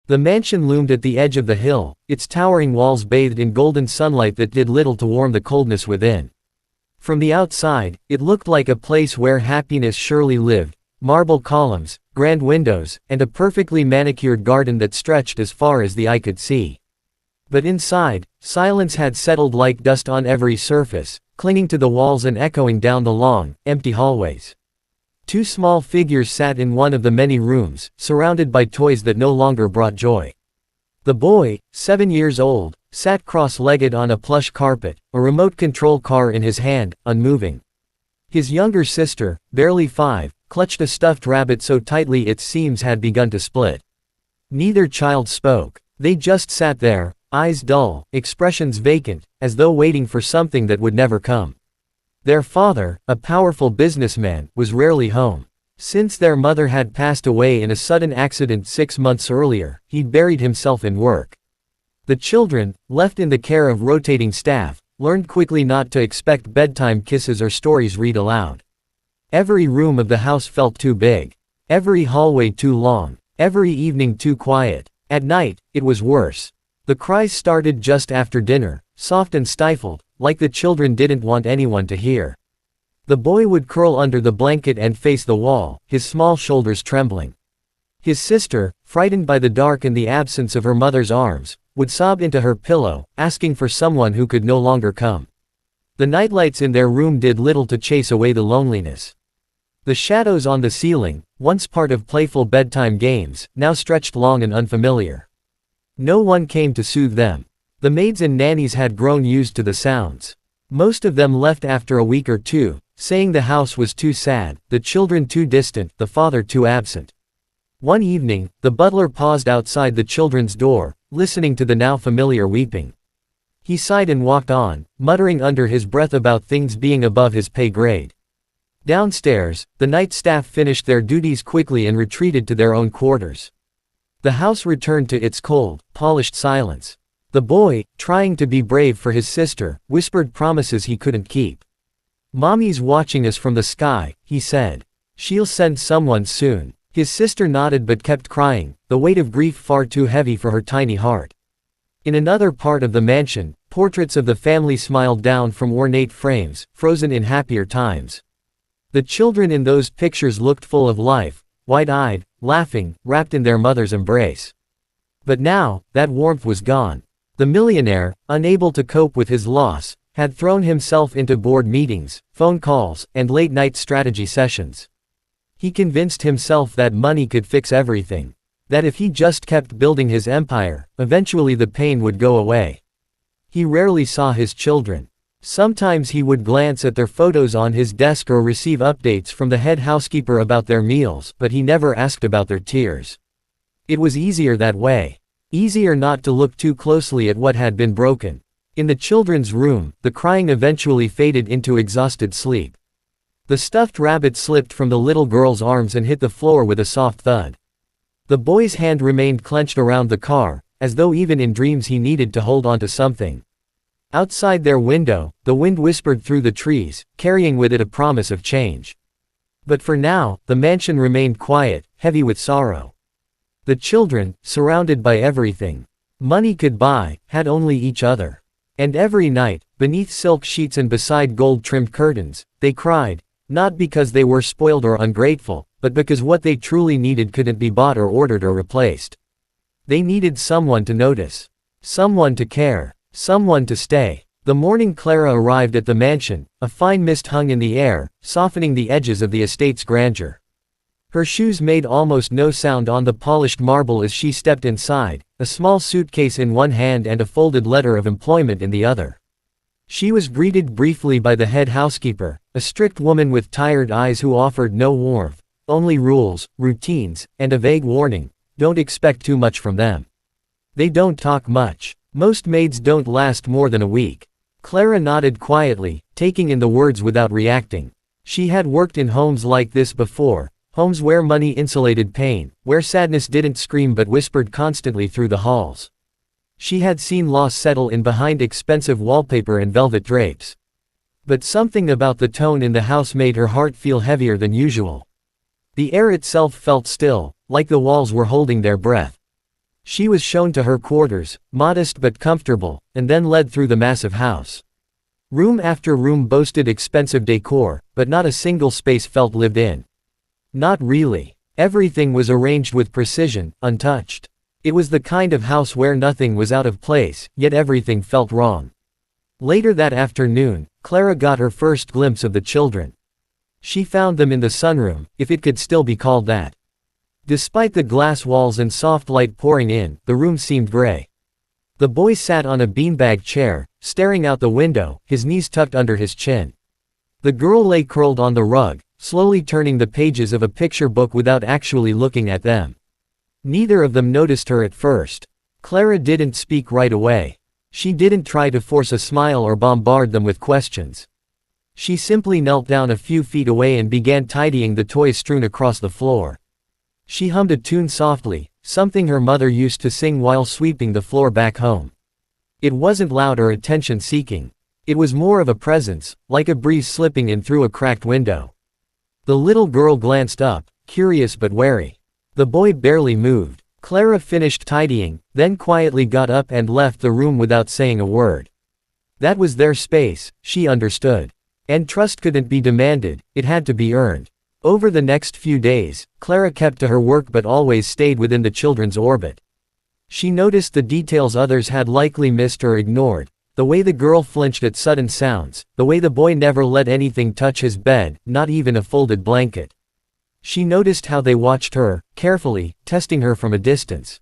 The mansion loomed at the edge of the hill, its towering walls bathed in golden sunlight that did little to warm the coldness within. From the outside, it looked like a place where happiness surely lived: marble columns, grand windows, and a perfectly manicured garden that stretched as far as the eye could see. But inside, silence had settled like dust on every surface, clinging to the walls and echoing down the long, empty hallways. Two small figures sat in one of the many rooms, surrounded by toys that no longer brought joy. The boy, 7 years old, sat cross-legged on a plush carpet, a remote control car in his hand, unmoving. His younger sister, barely 5, clutched a stuffed rabbit so tightly its seams had begun to split. Neither child spoke. They just sat there, eyes dull, expressions vacant, as though waiting for something that would never come. Their father, a powerful businessman, was rarely home. Since their mother had passed away in a sudden accident 6 months earlier, he'd buried himself in work. The children, left in the care of rotating staff, learned quickly not to expect bedtime kisses or stories read aloud. Every room of the house felt too big. Every hallway too long. Every evening too quiet. At night, it was worse. The cries started just after dinner, soft and stifled, like the children didn't want anyone to hear. The boy would curl under the blanket and face the wall, his small shoulders trembling. His sister, frightened by the dark and the absence of her mother's arms, would sob into her pillow, asking for someone who could no longer come. The nightlights in their room did little to chase away the loneliness. The shadows on the ceiling, once part of playful bedtime games, now stretched long and unfamiliar. No one came to soothe them. The maids and nannies had grown used to the sounds. Most of them left after a week or two, saying the house was too sad, the children too distant, the father too absent. One evening, the butler paused outside the children's door, listening to the now familiar weeping. He sighed and walked on, muttering under his breath about things being above his pay grade. Downstairs, the night staff finished their duties quickly and retreated to their own quarters. The house returned to its cold, polished silence. The boy, trying to be brave for his sister, whispered promises he couldn't keep. "Mommy's watching us from the sky," he said. "She'll send someone soon." His sister nodded but kept crying, the weight of grief far too heavy for her tiny heart. In another part of the mansion, portraits of the family smiled down from ornate frames, frozen in happier times. The children in those pictures looked full of life, wide-eyed, laughing, wrapped in their mother's embrace. But now, that warmth was gone. The millionaire, unable to cope with his loss, had thrown himself into board meetings, phone calls, and late-night strategy sessions. He convinced himself that money could fix everything. That if he just kept building his empire, eventually the pain would go away. He rarely saw his children. Sometimes he would glance at their photos on his desk or receive updates from the head housekeeper about their meals, but he never asked about their tears. It was easier that way. Easier not to look too closely at what had been broken. In the children's room, the crying eventually faded into exhausted sleep. The stuffed rabbit slipped from the little girl's arms and hit the floor with a soft thud. The boy's hand remained clenched around the car, as though even in dreams he needed to hold on to something. Outside their window, the wind whispered through the trees, carrying with it a promise of change. But for now, the mansion remained quiet, heavy with sorrow. The children, surrounded by everything money could buy, had only each other. And every night, beneath silk sheets and beside gold-trimmed curtains, they cried, not because they were spoiled or ungrateful, but because what they truly needed couldn't be bought or ordered or replaced. They needed someone to notice. Someone to care. Someone to stay. The morning Clara arrived at the mansion, a fine mist hung in the air, softening the edges of the estate's grandeur. Her shoes made almost no sound on the polished marble as she stepped inside, a small suitcase in one hand and a folded letter of employment in the other. She was greeted briefly by the head housekeeper, a strict woman with tired eyes who offered no warmth, only rules, routines, and a vague warning: don't expect too much from them. They don't talk much. Most maids don't last more than a week. Clara nodded quietly, taking in the words without reacting. She had worked in homes like this before, homes where money insulated pain, where sadness didn't scream but whispered constantly through the halls. She had seen loss settle in behind expensive wallpaper and velvet drapes. But something about the tone in the house made her heart feel heavier than usual. The air itself felt still, like the walls were holding their breath. She was shown to her quarters, modest but comfortable, and then led through the massive house. Room after room boasted expensive decor, but not a single space felt lived in. Not really. Everything was arranged with precision, untouched. It was the kind of house where nothing was out of place, yet everything felt wrong. Later that afternoon, Clara got her first glimpse of the children. She found them in the sunroom, if it could still be called that. Despite the glass walls and soft light pouring in, the room seemed gray. The boy sat on a beanbag chair, staring out the window, his knees tucked under his chin. The girl lay curled on the rug, slowly turning the pages of a picture book without actually looking at them. Neither of them noticed her at first. Clara didn't speak right away. She didn't try to force a smile or bombard them with questions. She simply knelt down a few feet away and began tidying the toys strewn across the floor. She hummed a tune softly, something her mother used to sing while sweeping the floor back home. It wasn't loud or attention-seeking. It was more of a presence, like a breeze slipping in through a cracked window. The little girl glanced up, curious but wary. The boy barely moved. Clara finished tidying, then quietly got up and left the room without saying a word. That was their space, she understood. And trust couldn't be demanded, it had to be earned. Over the next few days, Clara kept to her work but always stayed within the children's orbit. She noticed the details others had likely missed or ignored, the way the girl flinched at sudden sounds, the way the boy never let anything touch his bed, not even a folded blanket. She noticed how they watched her, carefully, testing her from a distance.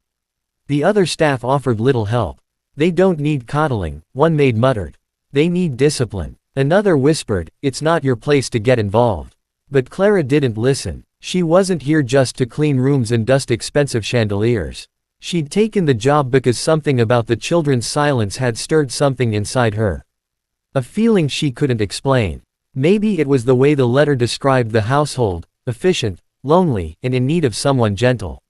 The other staff offered little help. They don't need coddling, one maid muttered. They need discipline. Another whispered, it's not your place to get involved. But Clara didn't listen. She wasn't here just to clean rooms and dust expensive chandeliers. She'd taken the job because something about the children's silence had stirred something inside her. A feeling she couldn't explain. Maybe it was the way the letter described the household, efficient, lonely, and in need of someone gentle.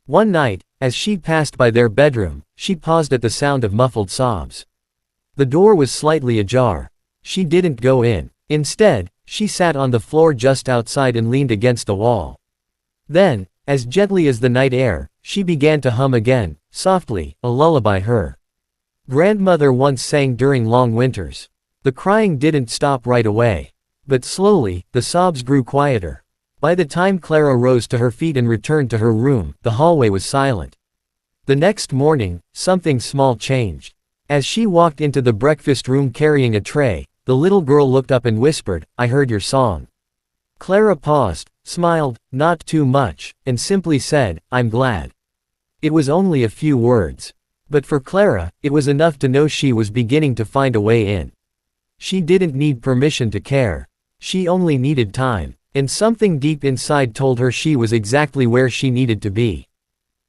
One night, as she passed by their bedroom, she paused at the sound of muffled sobs. The door was slightly ajar. She didn't go in. Instead, she sat on the floor just outside and leaned against the wall. Then, as gently as the night air, she began to hum again, softly, a lullaby her grandmother once sang during long winters. The crying didn't stop right away. But slowly, the sobs grew quieter. By the time Clara rose to her feet and returned to her room, the hallway was silent. The next morning, something small changed. As she walked into the breakfast room carrying a tray, the little girl looked up and whispered, "I heard your song." Clara paused, smiled, not too much, and simply said, "I'm glad." It was only a few words. But for Clara, it was enough to know she was beginning to find a way in. She didn't need permission to care. She only needed time. And something deep inside told her she was exactly where she needed to be.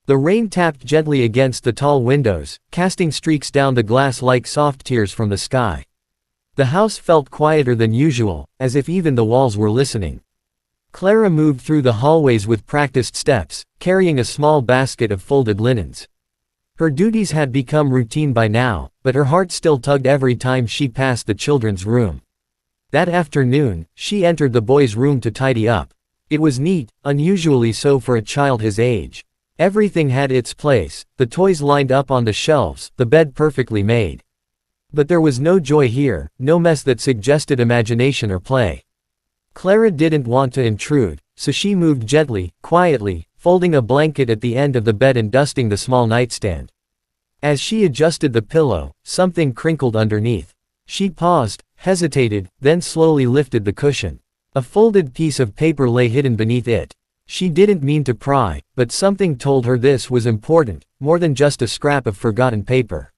The rain tapped gently against the tall windows, casting streaks down the glass like soft tears from the sky. The house felt quieter than usual, as if even the walls were listening. Clara moved through the hallways with practiced steps, carrying a small basket of folded linens. Her duties had become routine by now, but her heart still tugged every time she passed the children's room. That afternoon, she entered the boys' room to tidy up. It was neat, unusually so for a child his age. Everything had its place, the toys lined up on the shelves, the bed perfectly made. But there was no joy here, no mess that suggested imagination or play. Clara didn't want to intrude, so she moved gently, quietly, folding a blanket at the end of the bed and dusting the small nightstand. As she adjusted the pillow, something crinkled underneath. She paused, hesitated, then slowly lifted the cushion. A folded piece of paper lay hidden beneath it. She didn't mean to pry, but something told her this was important, more than just a scrap of forgotten paper.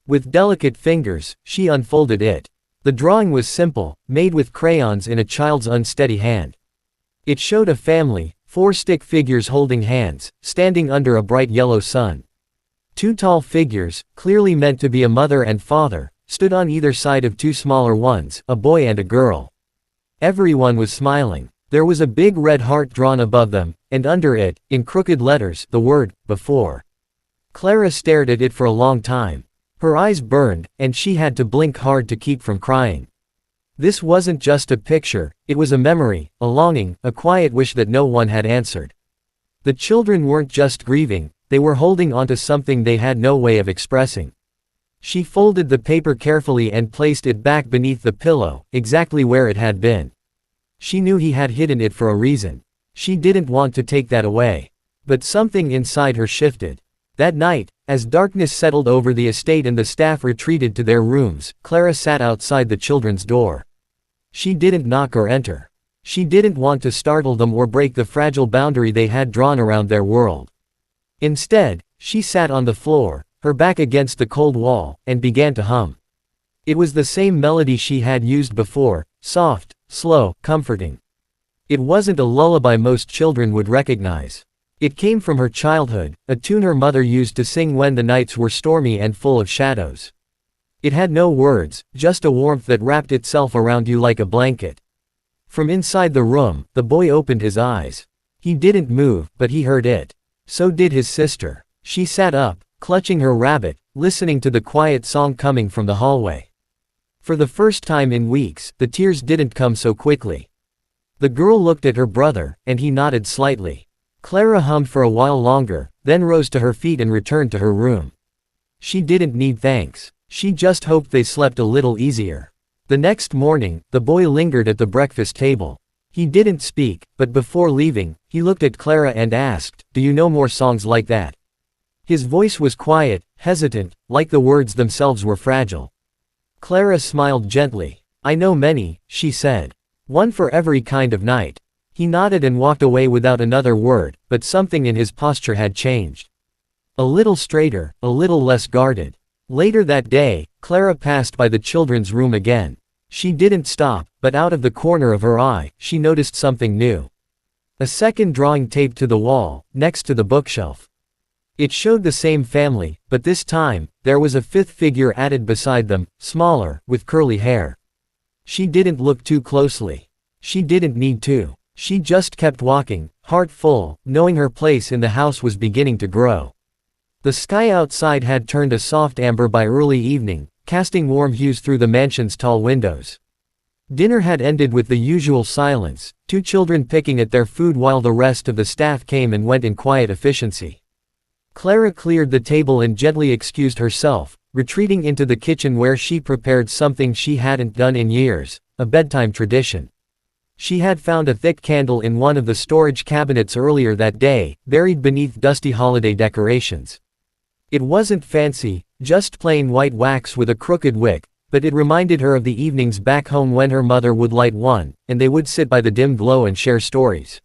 With delicate fingers, she unfolded it. The drawing was simple, made with crayons in a child's unsteady hand. It showed a family, 4 stick figures holding hands, standing under a bright yellow sun. 2 tall figures, clearly meant to be a mother and father, stood on either side of 2 smaller ones, a boy and a girl. Everyone was smiling. There was a big red heart drawn above them, and under it, in crooked letters, the word, before. Clara stared at it for a long time. Her eyes burned, and she had to blink hard to keep from crying. This wasn't just a picture, it was a memory, a longing, a quiet wish that no one had answered. The children weren't just grieving, they were holding onto something they had no way of expressing. She folded the paper carefully and placed it back beneath the pillow, exactly where it had been. She knew he had hidden it for a reason. She didn't want to take that away. But something inside her shifted. That night, as darkness settled over the estate and the staff retreated to their rooms, Clara sat outside the children's door. She didn't knock or enter. She didn't want to startle them or break the fragile boundary they had drawn around their world. Instead, she sat on the floor, her back against the cold wall, and began to hum. It was the same melody she had used before, soft, slow, comforting. It wasn't a lullaby most children would recognize. It came from her childhood, a tune her mother used to sing when the nights were stormy and full of shadows. It had no words, just a warmth that wrapped itself around you like a blanket. From inside the room, the boy opened his eyes. He didn't move, but he heard it. So did his sister. She sat up, clutching her rabbit, listening to the quiet song coming from the hallway. For the first time in weeks, the tears didn't come so quickly. The girl looked at her brother, and he nodded slightly. Clara hummed for a while longer, then rose to her feet and returned to her room. She didn't need thanks. She just hoped they slept a little easier. The next morning, the boy lingered at the breakfast table. He didn't speak, but before leaving, he looked at Clara and asked, "Do you know more songs like that?" His voice was quiet, hesitant, like the words themselves were fragile. Clara smiled gently. "I know many," she said. "One for every kind of night." He nodded and walked away without another word, but something in his posture had changed. A little straighter, a little less guarded. Later that day, Clara passed by the children's room again. She didn't stop, but out of the corner of her eye, she noticed something new. A second drawing taped to the wall, next to the bookshelf. It showed the same family, but this time, there was a fifth figure added beside them, smaller, with curly hair. She didn't look too closely. She didn't need to. She just kept walking, heart full, knowing her place in the house was beginning to grow. The sky outside had turned a soft amber by early evening, casting warm hues through the mansion's tall windows. Dinner had ended with the usual silence, two children picking at their food while the rest of the staff came and went in quiet efficiency. Clara cleared the table and gently excused herself, retreating into the kitchen where she prepared something she hadn't done in years, a bedtime tradition. She had found a thick candle in one of the storage cabinets earlier that day, buried beneath dusty holiday decorations. It wasn't fancy, just plain white wax with a crooked wick, but it reminded her of the evenings back home when her mother would light one, and they would sit by the dim glow and share stories.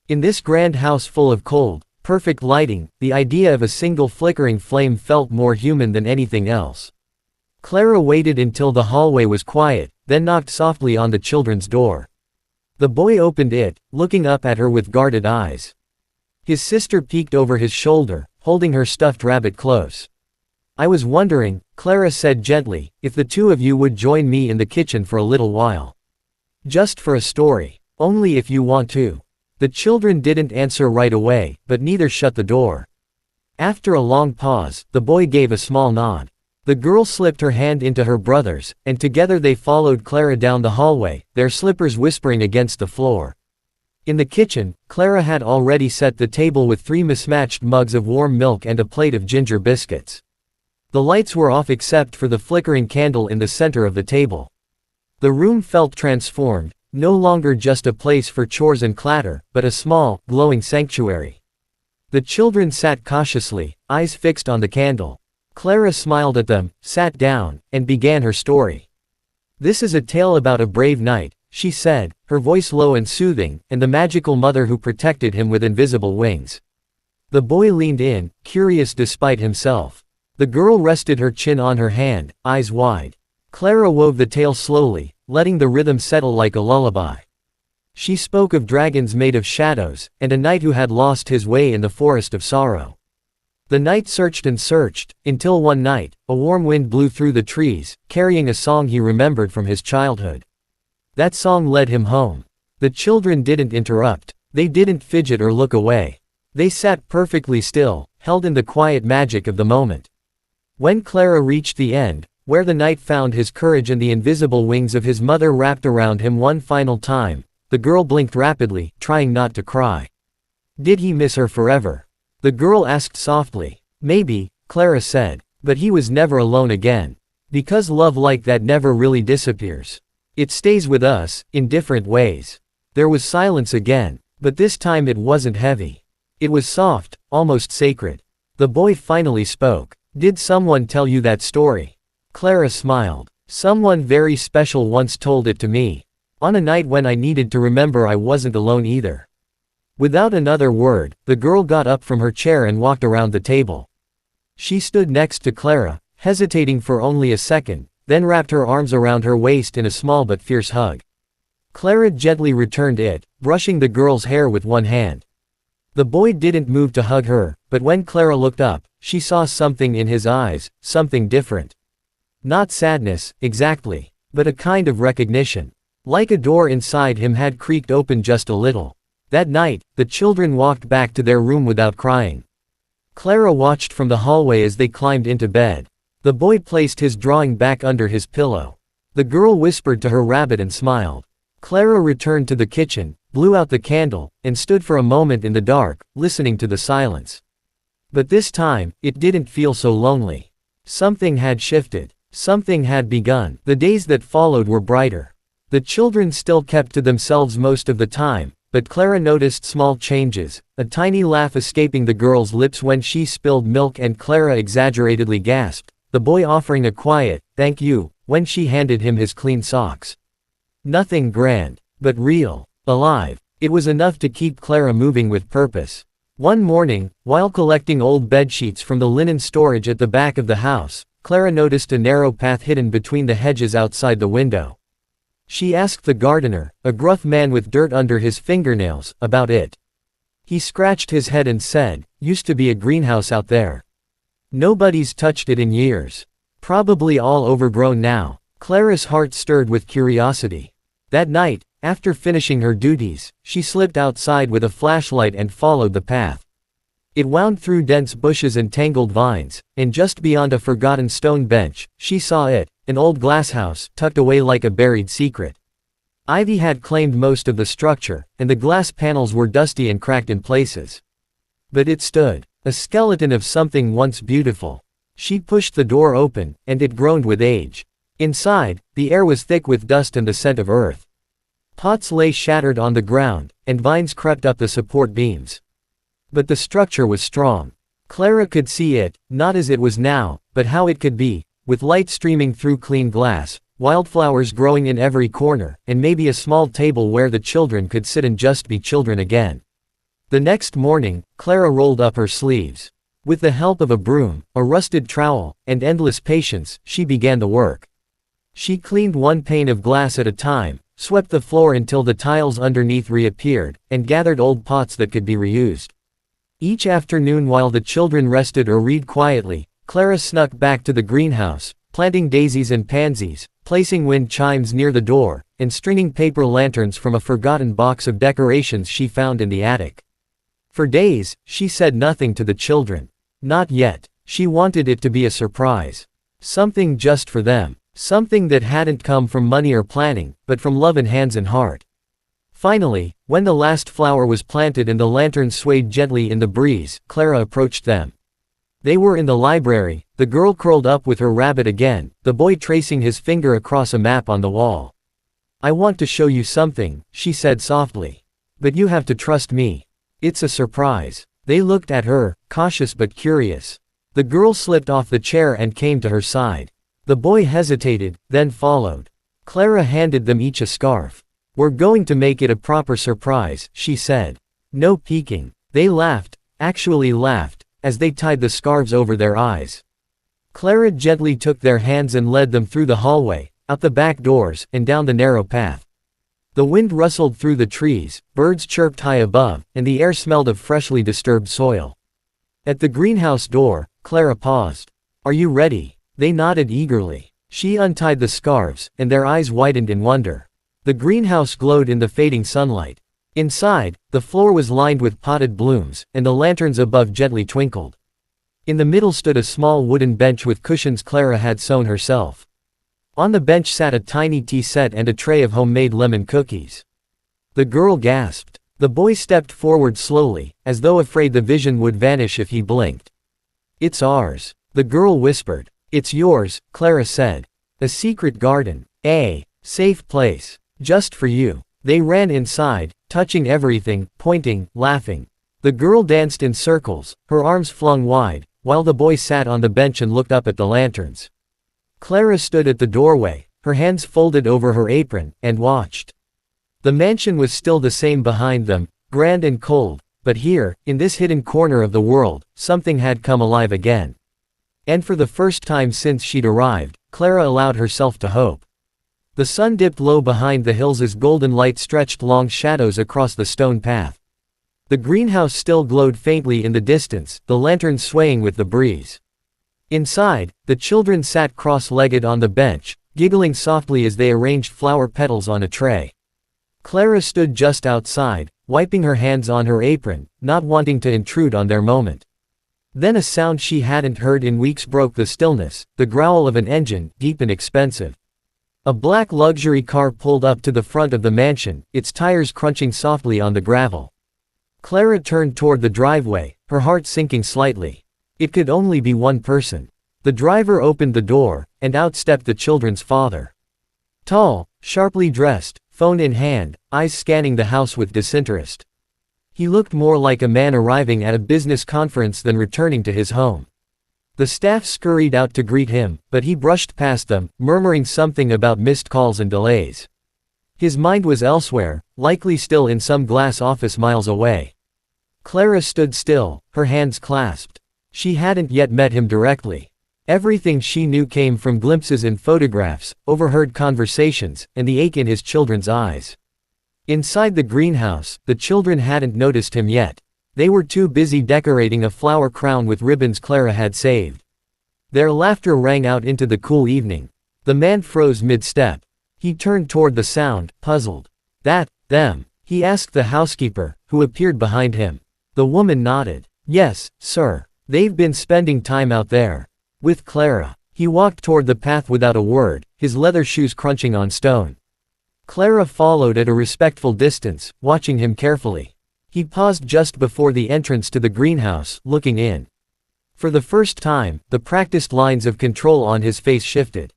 In this grand house full of cold, perfect lighting, the idea of a single flickering flame felt more human than anything else. Clara waited until the hallway was quiet, then knocked softly on the children's door. The boy opened it, looking up at her with guarded eyes. His sister peeked over his shoulder, holding her stuffed rabbit close. "I was wondering," Clara said gently, "if the two of you would join me in the kitchen for a little while. Just for a story. Only if you want to." The children didn't answer right away, but neither shut the door. After a long pause, the boy gave a small nod. The girl slipped her hand into her brother's, and together they followed Clara down the hallway, their slippers whispering against the floor. In the kitchen, Clara had already set the table with 3 mismatched mugs of warm milk and a plate of ginger biscuits. The lights were off except for the flickering candle in the center of the table. The room felt transformed, no longer just a place for chores and clatter, but a small, glowing sanctuary. The children sat cautiously, eyes fixed on the candle. Clara smiled at them, sat down, and began her story. "This is a tale about a brave knight," she said, her voice low and soothing, "and the magical mother who protected him with invisible wings." The boy leaned in, curious despite himself. The girl rested her chin on her hand, eyes wide. Clara wove the tale slowly, letting the rhythm settle like a lullaby. She spoke of dragons made of shadows, and a knight who had lost his way in the forest of sorrow. The knight searched and searched, until one night, a warm wind blew through the trees, carrying a song he remembered from his childhood. That song led him home. The children didn't interrupt. They didn't fidget or look away. They sat perfectly still, held in the quiet magic of the moment. When Clara reached the end, where the knight found his courage and the invisible wings of his mother wrapped around him one final time, the girl blinked rapidly, trying not to cry. Did he miss her forever? The girl asked softly. Maybe, Clara said. But he was never alone again. Because love like that never really disappears. It stays with us, in different ways. There was silence again, but this time it wasn't heavy. It was soft, almost sacred. The boy finally spoke. Did someone tell you that story? Clara smiled. Someone very special once told it to me. On a night when I needed to remember I wasn't alone either. Without another word, the girl got up from her chair and walked around the table. She stood next to Clara, hesitating for only a second, then wrapped her arms around her waist in a small but fierce hug. Clara gently returned it, brushing the girl's hair with one hand. The boy didn't move to hug her, but when Clara looked up, she saw something in his eyes, something different. Not sadness, exactly, but a kind of recognition. Like a door inside him had creaked open just a little. That night, the children walked back to their room without crying. Clara watched from the hallway as they climbed into bed. The boy placed his drawing back under his pillow. The girl whispered to her rabbit and smiled. Clara returned to the kitchen, blew out the candle, and stood for a moment in the dark, listening to the silence. But this time, it didn't feel so lonely. Something had shifted. Something had begun. The days that followed were brighter. The children still kept to themselves most of the time, but Clara noticed small changes, a tiny laugh escaping the girl's lips when she spilled milk and Clara exaggeratedly gasped, the boy offering a quiet, "Thank you," when she handed him his clean socks. Nothing grand, but real, alive. It was enough to keep Clara moving with purpose. One morning, while collecting old bedsheets from the linen storage at the back of the house, Clara noticed a narrow path hidden between the hedges outside the window. She asked the gardener, a gruff man with dirt under his fingernails, about it. He scratched his head and said, "Used to be a greenhouse out there. Nobody's touched it in years. Probably all overgrown now." Clara's heart stirred with curiosity. That night, after finishing her duties, she slipped outside with a flashlight and followed the path. It wound through dense bushes and tangled vines, and just beyond a forgotten stone bench, she saw it, an old glasshouse, tucked away like a buried secret. Ivy had claimed most of the structure, and the glass panels were dusty and cracked in places. But it stood, a skeleton of something once beautiful. She pushed the door open, and it groaned with age. Inside, the air was thick with dust and the scent of earth. Pots lay shattered on the ground, and vines crept up the support beams. But the structure was strong. Clara could see it, not as it was now, but how it could be, with light streaming through clean glass, wildflowers growing in every corner, and maybe a small table where the children could sit and just be children again. The next morning, Clara rolled up her sleeves. With the help of a broom, a rusted trowel, and endless patience, she began the work. She cleaned one pane of glass at a time, swept the floor until the tiles underneath reappeared, and gathered old pots that could be reused. Each afternoon while the children rested or read quietly, Clara snuck back to the greenhouse, planting daisies and pansies, placing wind chimes near the door, and stringing paper lanterns from a forgotten box of decorations she found in the attic. For days, she said nothing to the children. Not yet. She wanted it to be a surprise. Something just for them. Something that hadn't come from money or planning, but from love and hands and heart. Finally, when the last flower was planted and the lanterns swayed gently in the breeze, Clara approached them. They were in the library, the girl curled up with her rabbit again, the boy tracing his finger across a map on the wall. "I want to show you something," she said softly. "But you have to trust me. It's a surprise." They looked at her, cautious but curious. The girl slipped off the chair and came to her side. The boy hesitated, then followed. Clara handed them each a scarf. "We're going to make it a proper surprise," she said. "No peeking." They laughed, actually laughed, as they tied the scarves over their eyes. Clara gently took their hands and led them through the hallway, out the back doors, and down the narrow path. The wind rustled through the trees, birds chirped high above, and the air smelled of freshly disturbed soil. At the greenhouse door, Clara paused. "Are you ready?" They nodded eagerly. She untied the scarves, and their eyes widened in wonder. The greenhouse glowed in the fading sunlight. Inside, the floor was lined with potted blooms, and the lanterns above gently twinkled. In the middle stood a small wooden bench with cushions Clara had sewn herself. On the bench sat a tiny tea set and a tray of homemade lemon cookies. The girl gasped. The boy stepped forward slowly, as though afraid the vision would vanish if he blinked. "It's ours," the girl whispered. "It's yours," Clara said. "A secret garden. A safe place. Just for you." They ran inside, touching everything, pointing, laughing. The girl danced in circles, her arms flung wide, while the boy sat on the bench and looked up at the lanterns. Clara stood at the doorway, her hands folded over her apron, and watched. The mansion was still the same behind them, grand and cold, but here, in this hidden corner of the world, something had come alive again. And for the first time since she'd arrived, Clara allowed herself to hope. The sun dipped low behind the hills as golden light stretched long shadows across the stone path. The greenhouse still glowed faintly in the distance, the lanterns swaying with the breeze. Inside, the children sat cross-legged on the bench, giggling softly as they arranged flower petals on a tray. Clara stood just outside, wiping her hands on her apron, not wanting to intrude on their moment. Then a sound she hadn't heard in weeks broke the stillness, the growl of an engine, deep and expensive. A black luxury car pulled up to the front of the mansion, its tires crunching softly on the gravel. Clara turned toward the driveway, her heart sinking slightly. It could only be one person. The driver opened the door, and out stepped the children's father. Tall, sharply dressed, phone in hand, eyes scanning the house with disinterest. He looked more like a man arriving at a business conference than returning to his home. The staff scurried out to greet him, but he brushed past them, murmuring something about missed calls and delays. His mind was elsewhere, likely still in some glass office miles away. Clara stood still, her hands clasped. She hadn't yet met him directly. Everything she knew came from glimpses in photographs, overheard conversations, and the ache in his children's eyes. Inside the greenhouse, the children hadn't noticed him yet. They were too busy decorating a flower crown with ribbons Clara had saved. Their laughter rang out into the cool evening. The man froze mid-step. He turned toward the sound, puzzled. Them? He asked the housekeeper, who appeared behind him. The woman nodded. "Yes, sir. They've been spending time out there. With Clara." He walked toward the path without a word, his leather shoes crunching on stone. Clara followed at a respectful distance, watching him carefully. He paused just before the entrance to the greenhouse, looking in. For the first time, the practiced lines of control on his face shifted.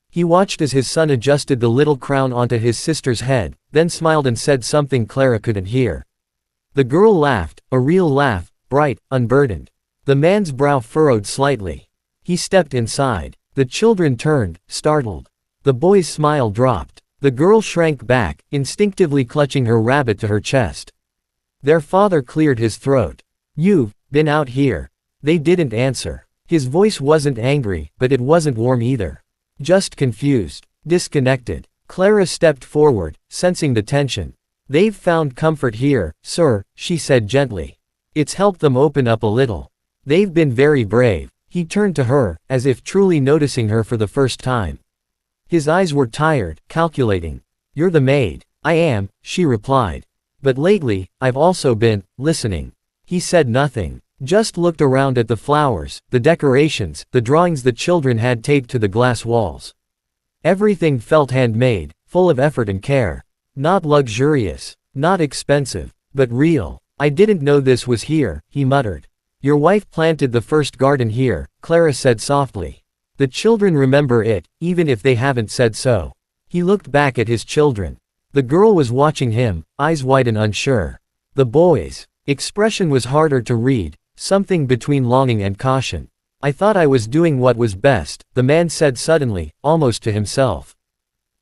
He watched as his son adjusted the little crown onto his sister's head, then smiled and said something Clara couldn't hear. The girl laughed, a real laugh, bright, unburdened. The man's brow furrowed slightly. He stepped inside. The children turned, startled. The boy's smile dropped. The girl shrank back, instinctively clutching her rabbit to her chest. Their father cleared his throat. "You've been out here." They didn't answer. His voice wasn't angry, but it wasn't warm either. Just confused. Disconnected. Clara stepped forward, sensing the tension. "They've found comfort here, sir," she said gently. "It's helped them open up a little. They've been very brave." He turned to her, as if truly noticing her for the first time. His eyes were tired, calculating. "You're the maid." "I am," she replied. "But lately, I've also been listening." He said nothing, just looked around at the flowers, the decorations, the drawings the children had taped to the glass walls. Everything felt handmade, full of effort and care. Not luxurious, not expensive, but real. "I didn't know this was here," he muttered. "Your wife planted the first garden here," Clara said softly. "The children remember it, even if they haven't said so." He looked back at his children. The girl was watching him, eyes wide and unsure. The boy's expression was harder to read, something between longing and caution. "I thought I was doing what was best," the man said suddenly, almost to himself.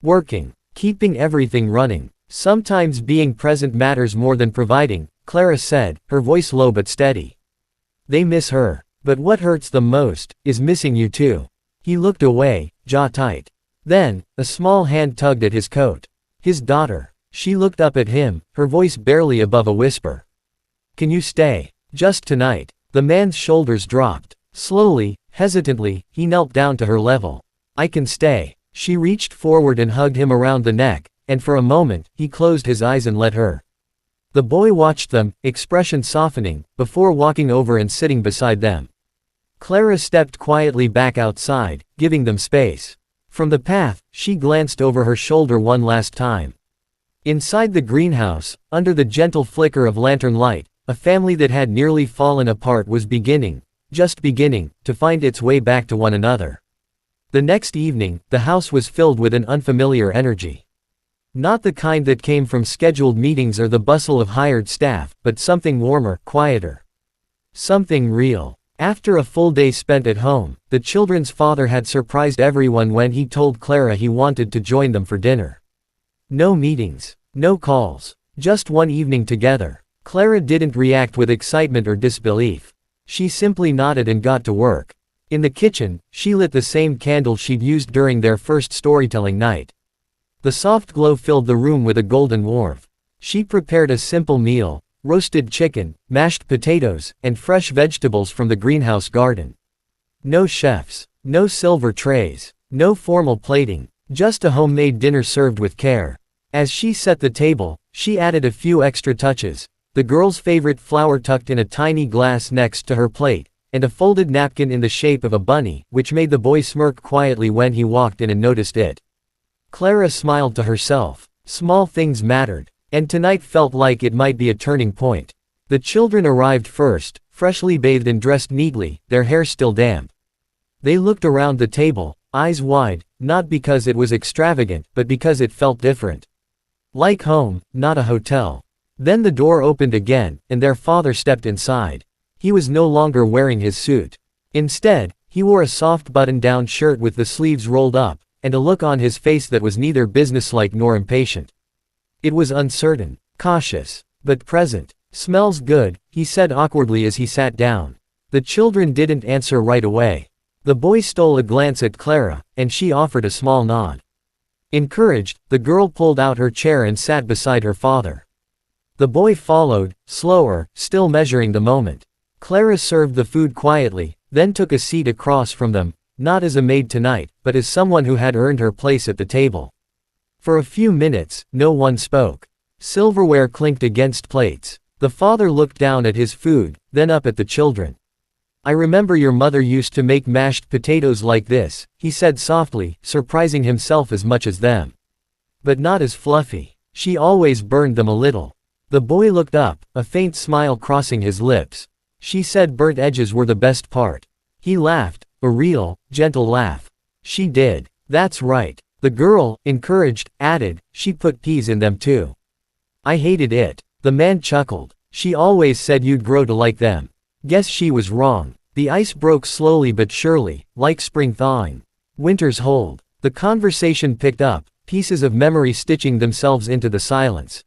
"Working. Keeping everything running. Sometimes being present matters more than providing," Clara said, her voice low but steady. "They miss her. But what hurts them most, is missing you too." He looked away, jaw tight. Then, a small hand tugged at his coat. His daughter. She looked up at him, her voice barely above a whisper. "Can you stay? Just tonight?" The man's shoulders dropped. Slowly, hesitantly, he knelt down to her level. "I can stay." She reached forward and hugged him around the neck, and for a moment, he closed his eyes and let her. The boy watched them, expression softening, before walking over and sitting beside them. Clara stepped quietly back outside, giving them space. From the path, she glanced over her shoulder one last time. Inside the greenhouse, under the gentle flicker of lantern light, a family that had nearly fallen apart was just beginning, to find its way back to one another. The next evening, the house was filled with an unfamiliar energy. Not the kind that came from scheduled meetings or the bustle of hired staff, but something warmer, quieter. Something real. After a full day spent at home, the children's father had surprised everyone when he told Clara he wanted to join them for dinner. No meetings. No calls. Just one evening together. Clara didn't react with excitement or disbelief. She simply nodded and got to work. In the kitchen, she lit the same candle she'd used during their first storytelling night. The soft glow filled the room with a golden warmth. She prepared a simple meal: roasted chicken, mashed potatoes, and fresh vegetables from the greenhouse garden. No chefs. No silver trays. No formal plating. Just a homemade dinner served with care. As she set the table, she added a few extra touches: the girl's favorite flower tucked in a tiny glass next to her plate, and a folded napkin in the shape of a bunny, which made the boy smirk quietly when he walked in and noticed it. Clara smiled to herself. Small things mattered. And tonight felt like it might be a turning point. The children arrived first, freshly bathed and dressed neatly, their hair still damp. They looked around the table, eyes wide, not because it was extravagant, but because it felt different. Like home, not a hotel. Then the door opened again, and their father stepped inside. He was no longer wearing his suit. Instead, he wore a soft button-down shirt with the sleeves rolled up, and a look on his face that was neither businesslike nor impatient. It was uncertain, cautious, but present. "Smells good," he said awkwardly as he sat down. The children didn't answer right away. The boy stole a glance at Clara, and she offered a small nod. Encouraged, the girl pulled out her chair and sat beside her father. The boy followed, slower, still measuring the moment. Clara served the food quietly, then took a seat across from them, not as a maid tonight, but as someone who had earned her place at the table. For a few minutes, no one spoke. Silverware clinked against plates. The father looked down at his food, then up at the children. "I remember your mother used to make mashed potatoes like this," he said softly, surprising himself as much as them. "But not as fluffy. She always burned them a little." The boy looked up, a faint smile crossing his lips. "She said burnt edges were the best part." He laughed, a real, gentle laugh. "She did. That's right." The girl, encouraged, added, "She put peas in them too." "I hated it." The man chuckled. "She always said you'd grow to like them." Guess she was wrong. The ice broke slowly but surely, like spring thawing. Winter's hold. The conversation picked up, pieces of memory stitching themselves into the silence.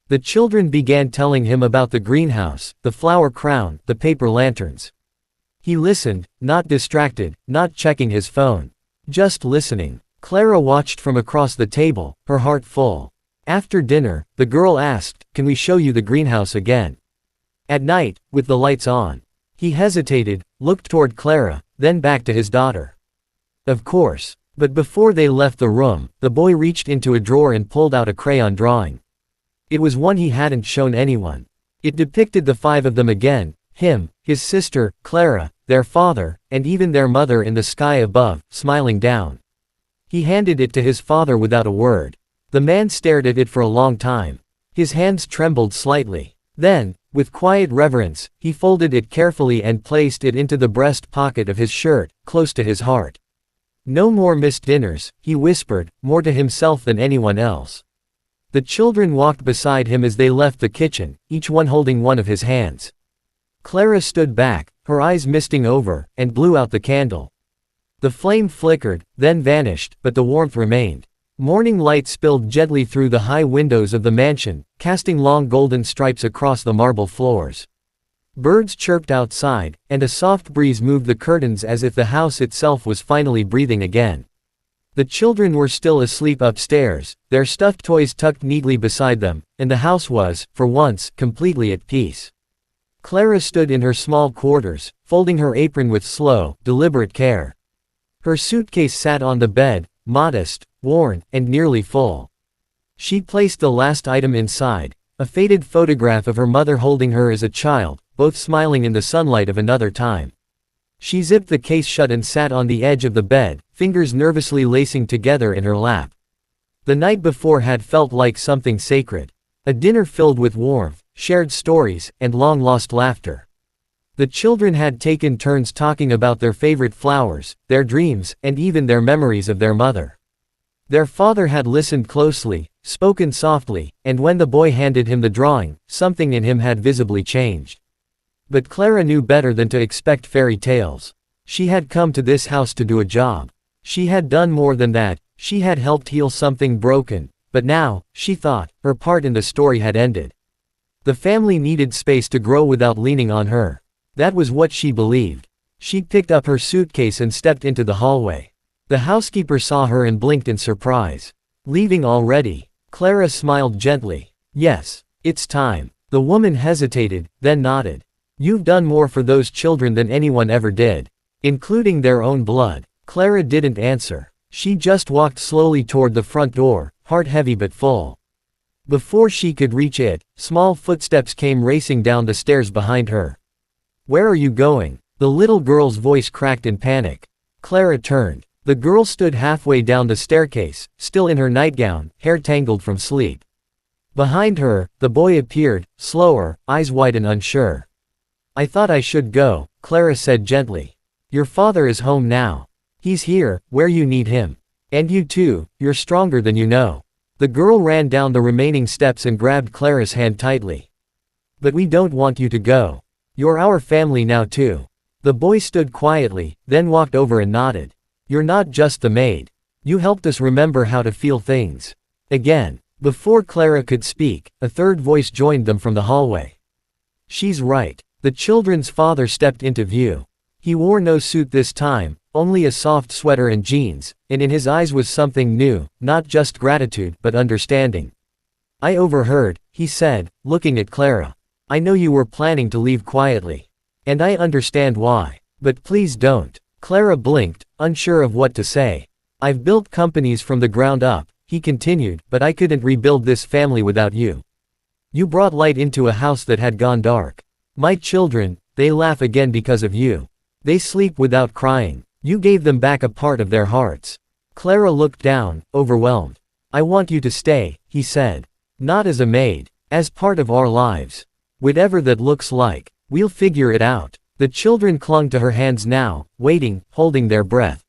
The children began telling him about the greenhouse, the flower crown, the paper lanterns. He listened, not distracted, not checking his phone. Just listening. Clara watched from across the table, her heart full. After dinner, the girl asked, "Can we show you the greenhouse again? At night, with the lights on?" He hesitated, looked toward Clara, then back to his daughter. "Of course." But before they left the room, the boy reached into a drawer and pulled out a crayon drawing. It was one he hadn't shown anyone. It depicted the five of them again: him, his sister, Clara, their father, and even their mother in the sky above, smiling down. He handed it to his father without a word. The man stared at it for a long time. His hands trembled slightly. Then, with quiet reverence, he folded it carefully and placed it into the breast pocket of his shirt, close to his heart. "No more missed dinners," he whispered, more to himself than anyone else. The children walked beside him as they left the kitchen, each one holding one of his hands. Clara stood back, her eyes misting over, and blew out the candle. The flame flickered, then vanished, but the warmth remained. Morning light spilled gently through the high windows of the mansion, casting long golden stripes across the marble floors. Birds chirped outside, and a soft breeze moved the curtains as if the house itself was finally breathing again. The children were still asleep upstairs, their stuffed toys tucked neatly beside them, and the house was, for once, completely at peace. Clara stood in her small quarters, folding her apron with slow, deliberate care. Her suitcase sat on the bed, modest, worn, and nearly full. She placed the last item inside, a faded photograph of her mother holding her as a child, both smiling in the sunlight of another time. She zipped the case shut and sat on the edge of the bed, fingers nervously lacing together in her lap. The night before had felt like something sacred. A dinner filled with warmth, shared stories, and long-lost laughter. The children had taken turns talking about their favorite flowers, their dreams, and even their memories of their mother. Their father had listened closely, spoken softly, and when the boy handed him the drawing, something in him had visibly changed. But Clara knew better than to expect fairy tales. She had come to this house to do a job. She had done more than that, she had helped heal something broken, but now, she thought, her part in the story had ended. The family needed space to grow without leaning on her. That was what she believed. She picked up her suitcase and stepped into the hallway. The housekeeper saw her and blinked in surprise. "Leaving already?" Clara smiled gently. "Yes, it's time." The woman hesitated, then nodded. "You've done more for those children than anyone ever did. Including their own blood." Clara didn't answer. She just walked slowly toward the front door, heart heavy but full. Before she could reach it, small footsteps came racing down the stairs behind her. "Where are you going?" The little girl's voice cracked in panic. Clara turned. The girl stood halfway down the staircase, still in her nightgown, hair tangled from sleep. Behind her, the boy appeared, slower, eyes wide and unsure. "I thought I should go," Clara said gently. "Your father is home now. He's here, where you need him. And you too, you're stronger than you know." The girl ran down the remaining steps and grabbed Clara's hand tightly. "But we don't want you to go. You're our family now too." The boy stood quietly, then walked over and nodded. "You're not just the maid. You helped us remember how to feel things again." Before Clara could speak, a third voice joined them from the hallway. "She's right." The children's father stepped into view. He wore no suit this time, only a soft sweater and jeans, and in his eyes was something new, not just gratitude but understanding. "I overheard," he said, looking at Clara. "I know you were planning to leave quietly. And I understand why. But please don't." Clara blinked, unsure of what to say. "I've built companies from the ground up," he continued, "but I couldn't rebuild this family without you. You brought light into a house that had gone dark. My children, they laugh again because of you. They sleep without crying. You gave them back a part of their hearts." Clara looked down, overwhelmed. "I want you to stay," he said. "Not as a maid. As part of our lives. Whatever that looks like. We'll figure it out." The children clung to her hands now, waiting, holding their breath.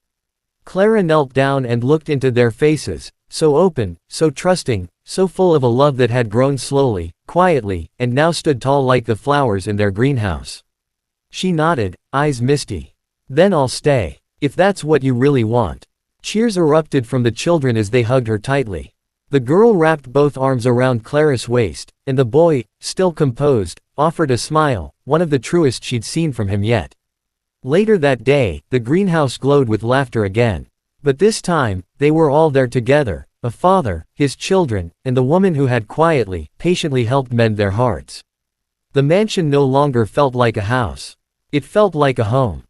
Clara knelt down and looked into their faces, so open, so trusting, so full of a love that had grown slowly, quietly, and now stood tall like the flowers in their greenhouse. She nodded, eyes misty. "Then I'll stay. If that's what you really want." Cheers erupted from the children as they hugged her tightly. The girl wrapped both arms around Clara's waist, and the boy, still composed, offered a smile, one of the truest she'd seen from him yet. Later that day, the greenhouse glowed with laughter again. But this time, they were all there together, a father, his children, and the woman who had quietly, patiently helped mend their hearts. The mansion no longer felt like a house. It felt like a home.